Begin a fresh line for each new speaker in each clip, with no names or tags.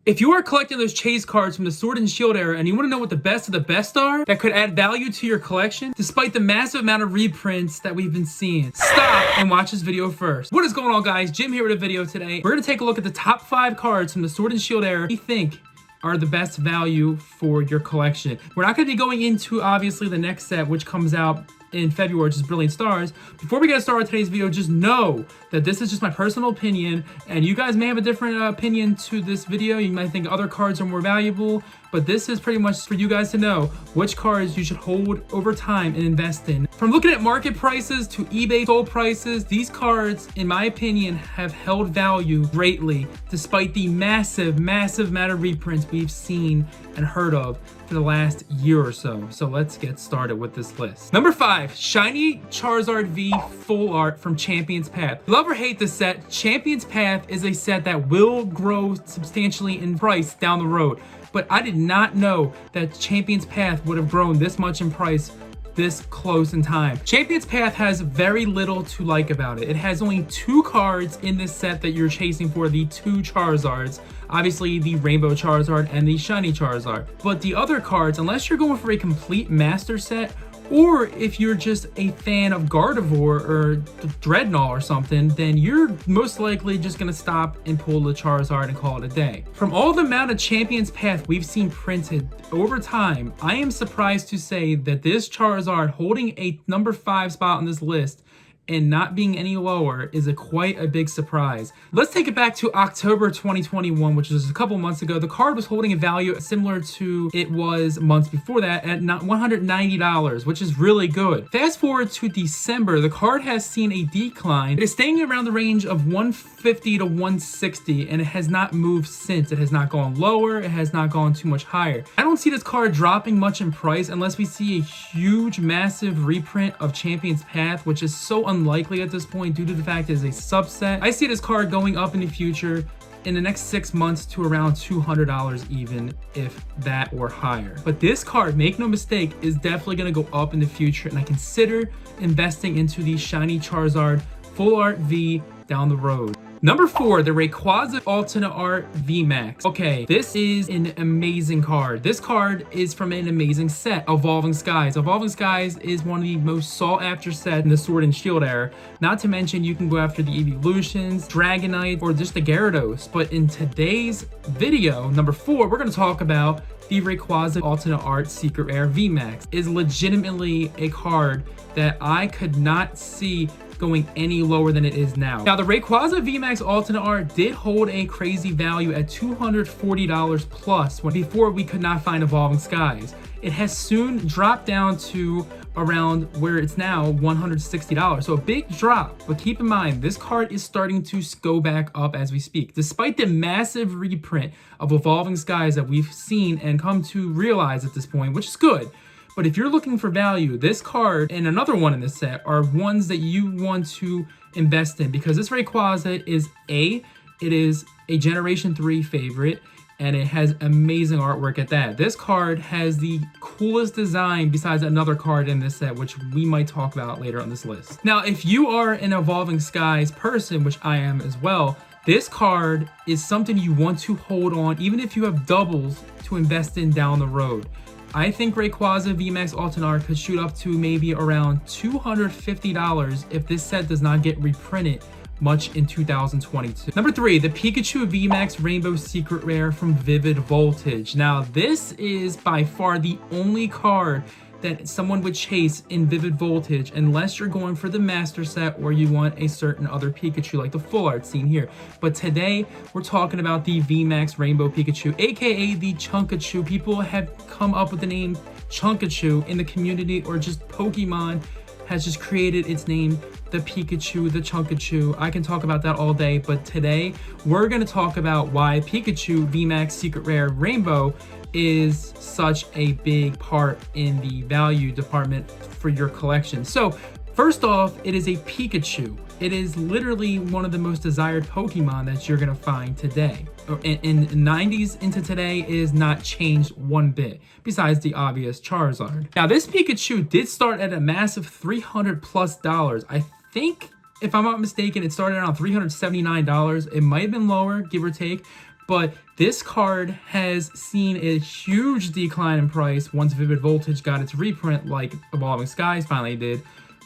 If you are collecting those chase cards from the Sword and Shield era and you want to know what the best of the best are that could add value to your collection, despite the massive amount of reprints that we've been seeing, stop and watch this video first. What is going on, guys? Jim here with a video today. We're going to take a look at the top 5 cards from the Sword and Shield era we think are the best value for your collection. We're not going to be going into, obviously, the next set, which comes out in February, which is Brilliant Stars. Before we get started with today's video, just know that this is just my personal opinion, and you guys may have a different opinion to this video. You might think other cards are more valuable, but this is pretty much for you guys to know which cards you should hold over time and invest in. From looking at market prices to eBay sold prices, these cards, in my opinion, have held value greatly despite the massive amount of reprints we've seen and heard of for the last year or so. So let's get started with this list. Number 5, Shiny Charizard V Full Art from Champion's Path. Love or hate this set, Champion's Path is a set that will grow substantially in price down the road. But I did not know that Champion's Path would have grown this much in price this close in time. Champion's Path has very little to like about it. It has only 2 cards in this set that you're chasing for, the 2 Charizards. Obviously the Rainbow Charizard and the Shiny Charizard. But the other cards, unless you're going for a complete master set, or if you're just a fan of Gardevoir or Dreadnought or something, then you're most likely just going to stop and pull the Charizard and call it a day. From all the amount of Champion's Path we've seen printed over time, I am surprised to say that this Charizard holding a number 5 spot on this list and not being any lower is quite a big surprise. Let's take it back to October 2021, which was a couple months ago. The card was holding a value similar to it was months before that at $190, which is really good. Fast forward to December, the card has seen a decline. It is staying around the range of 150 to 160, and it has not moved since. It has not gone lower, it has not gone too much higher. I don't see this card dropping much in price unless we see a huge, massive reprint of Champion's Path, which is so unlikely at this point due to the fact it is a subset. I see this card going up in the future in the next 6 months to around $200 even, if that or higher. But this card, make no mistake, is definitely going to go up in the future, and I consider investing into the Shiny Charizard Full Art V down the road. Number 4, the Rayquaza Alternate Art Vmax. Okay, this is an amazing card. This card is from an amazing set, Evolving Skies. Evolving Skies is one of the most sought after sets in the Sword and Shield era. Not to mention, you can go after the Evolutions, Dragonite, or just the Gyarados. But in today's video, number 4, we're going to talk about the Rayquaza Alternate Art Secret Rare Vmax. Is legitimately a card that I could not see going any lower than it is now. Now, the Rayquaza Vmax Alternate Art did hold a crazy value at $240 plus before we could not find Evolving Skies. It has soon dropped down to around where it's now, $160. So a big drop, but keep in mind, this card is starting to go back up as we speak. Despite the massive reprint of Evolving Skies that we've seen and come to realize at this point, which is good. But if you're looking for value, this card and another one in this set are ones that you want to invest in, because this Rayquaza is it is a Generation 3 favorite, and it has amazing artwork at that. This card has the coolest design besides another card in this set, which we might talk about later on this list. Now, if you are an Evolving Skies person, which I am as well, this card is something you want to hold on, even if you have doubles to invest in down the road. I think Rayquaza Vmax Alternate Art could shoot up to maybe around $250 if this set does not get reprinted much in 2022. Number 3, the Pikachu Vmax Rainbow Secret Rare from Vivid Voltage. Now, this is by far the only card that someone would chase in Vivid Voltage unless you're going for the master set or you want a certain other Pikachu like the full art seen here. But today we're talking about the Vmax Rainbow Pikachu, aka the Chunkachu. People have come up with the name Chunkachu in the community, or just Pokemon has just created its name, the Pikachu, the Chunkachu. I can talk about that all day, but today we're going to talk about why Pikachu Vmax Secret Rare Rainbow is such a big part in the value department for your collection. So first off, it is a Pikachu. It is literally one of the most desired Pokemon that you're gonna find today. In 90s into today, it is not changed one bit, besides the obvious Charizard. Now, this Pikachu did start at a massive $300 plus. I think, if I'm not mistaken, it started around $379. It might have been lower, give or take, But this card has seen a huge decline in price once Vivid Voltage got its reprint, like Evolving Skies finally did.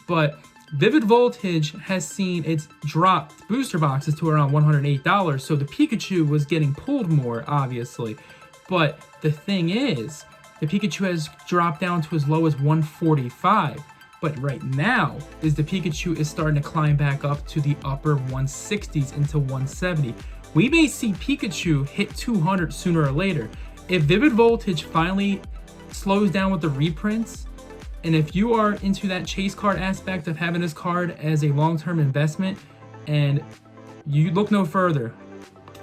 But Vivid Voltage has seen its dropped booster boxes to around $108, so the Pikachu was getting pulled more, obviously. But the thing is, the Pikachu has dropped down to as low as $145. But right now, the Pikachu is starting to climb back up to the upper 160s into 170. We may see Pikachu hit 200 sooner or later. If Vivid Voltage finally slows down with the reprints, and if you are into that chase card aspect of having this card as a long-term investment, and you look no further,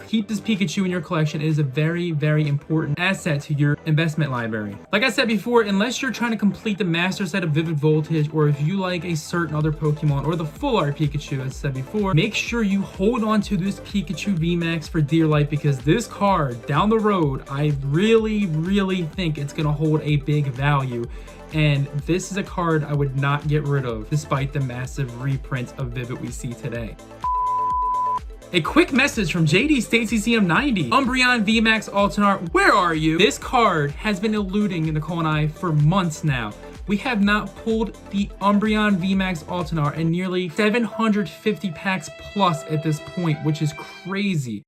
keep this Pikachu in your collection. It is a very, very important asset to your investment library. Like I said before, unless you're trying to complete the master set of Vivid Voltage, or if you like a certain other Pokemon, or the full art Pikachu, as I said before, make sure you hold on to this Pikachu Vmax for dear life, because this card, down the road, I really, really think it's gonna hold a big value. And this is a card I would not get rid of, despite the massive reprints of Vivid we see today. A quick message from JD Stacy CM90. Umbreon Vmax Alton Art, where are you? This card has been eluding Nicole and I for months now. We have not pulled the Umbreon Vmax Alton Art in nearly 750 packs plus at this point, which is crazy.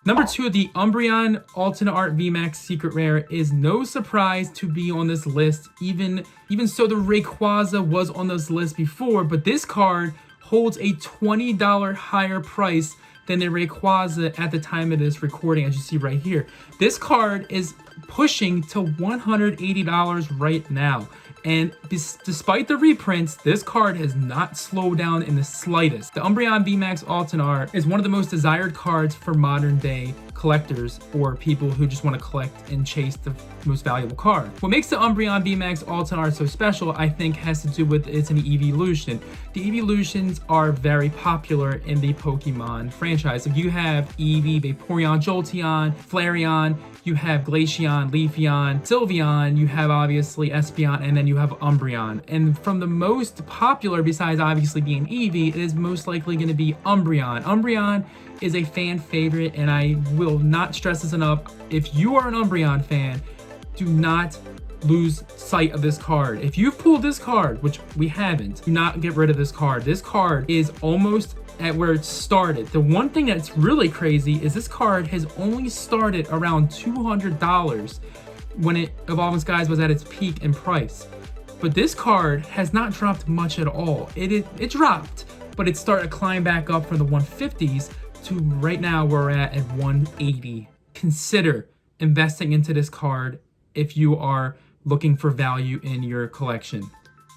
Number 2, the Umbreon Alton Art Vmax Secret Rare is no surprise to be on this list. Even so, the Rayquaza was on this list before, but this card holds a $20 higher price than the Rayquaza at the time of this recording, as you see right here. This card is pushing to $180 right now. And despite the reprints, this card has not slowed down in the slightest. The Umbreon Vmax Alton Art is one of the most desired cards for modern day collectors, or people who just want to collect and chase the most valuable card. What makes the Umbreon Vmax Alton Art so special, I think, has to do with it's an evolution. The evolutions are very popular in the Pokemon franchise. If you have Eevee, Vaporeon, Jolteon, Flareon, you have Glaceon, Leafeon, Sylveon, you have obviously Espeon, and then you have Umbreon. And from the most popular, besides obviously being Eevee, it is most likely going to be Umbreon. Umbreon is a fan favorite, and I will not stress this enough. If you are an Umbreon fan, do not lose sight of this card. If you've pulled this card, which we haven't, do not get rid of this card. This card is almost at where it started. The one thing that's really crazy is this card has only started around $200 when Evolving Skies was at its peak in price. But this card has not dropped much at all. It dropped, but it started to climb back up from the 150s to right now we're at 180. Consider investing into this card if you are looking for value in your collection.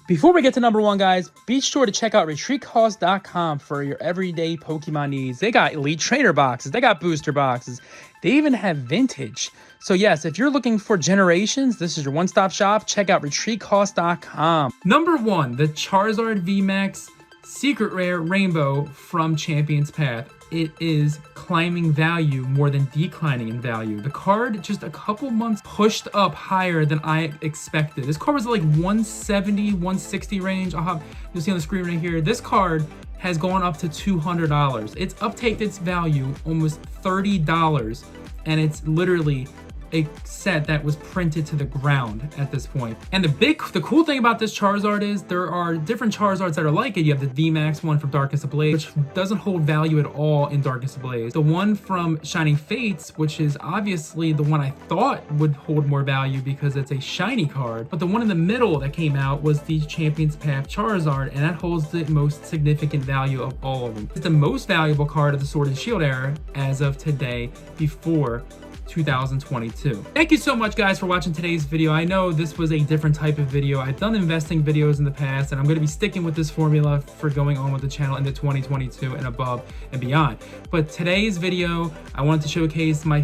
Before we get to number 1, guys, be sure to check out retreatcost.com for your everyday Pokemon needs. They got elite trainer boxes, they got booster boxes, they even have vintage. So yes, if you're looking for generations, this is your one-stop shop. Check out retreatcost.com. Number 1, the Charizard Vmax Secret Rare Rainbow from Champion's Path. It is climbing value more than declining in value. The card just a couple months pushed up higher than I expected. This card was like 170, 160 range. You'll see on the screen right here. This card has gone up to $200. It's uptaked its value almost $30, and it's literally a set that was printed to the ground at this point. And the cool thing about this Charizard is there are different Charizards that are like it. You have the VMAX one from Darkness Ablaze, which doesn't hold value at all in Darkness Ablaze. The one from Shining Fates, which is obviously the one I thought would hold more value because it's a shiny card. But the one in the middle that came out was the Champion's Path Charizard, and that holds the most significant value of all of them. It's the most valuable card of the Sword and Shield era as of today, before 2022. Thank you so much, guys, for watching today's video. I know this was a different type of video. I've done investing videos in the past, and I'm going to be sticking with this formula for going on with the channel into 2022 and above and beyond. But today's video, I wanted to showcase my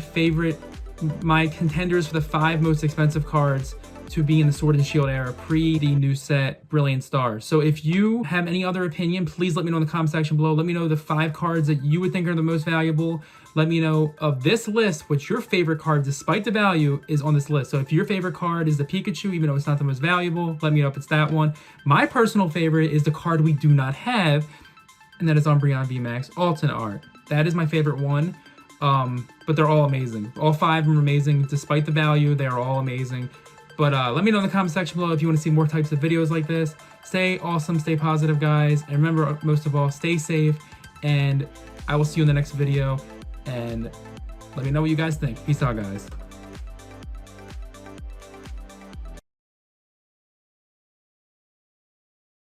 contenders for the 5 most expensive cards to be in the Sword and Shield era pre the new set Brilliant Stars. So if you have any other opinion, please let me know in the comment section below. Let me know the 5 cards that you would think are the most valuable. Let me know of this list which your favorite card, despite the value, is on this list. So if your favorite card is the Pikachu, even though it's not the most valuable, let me know if it's that one. My personal favorite is the card we do not have, and that is Umbreon Vmax Alton Art. That is my favorite one. But they're all amazing. All 5 of them are amazing. Despite the value, they are all amazing. But let me know in the comment section below if you want to see more types of videos like this. Stay awesome, stay positive, guys. And remember, most of all, stay safe. And I will see you in the next video. And let me know what you guys think. Peace out, guys.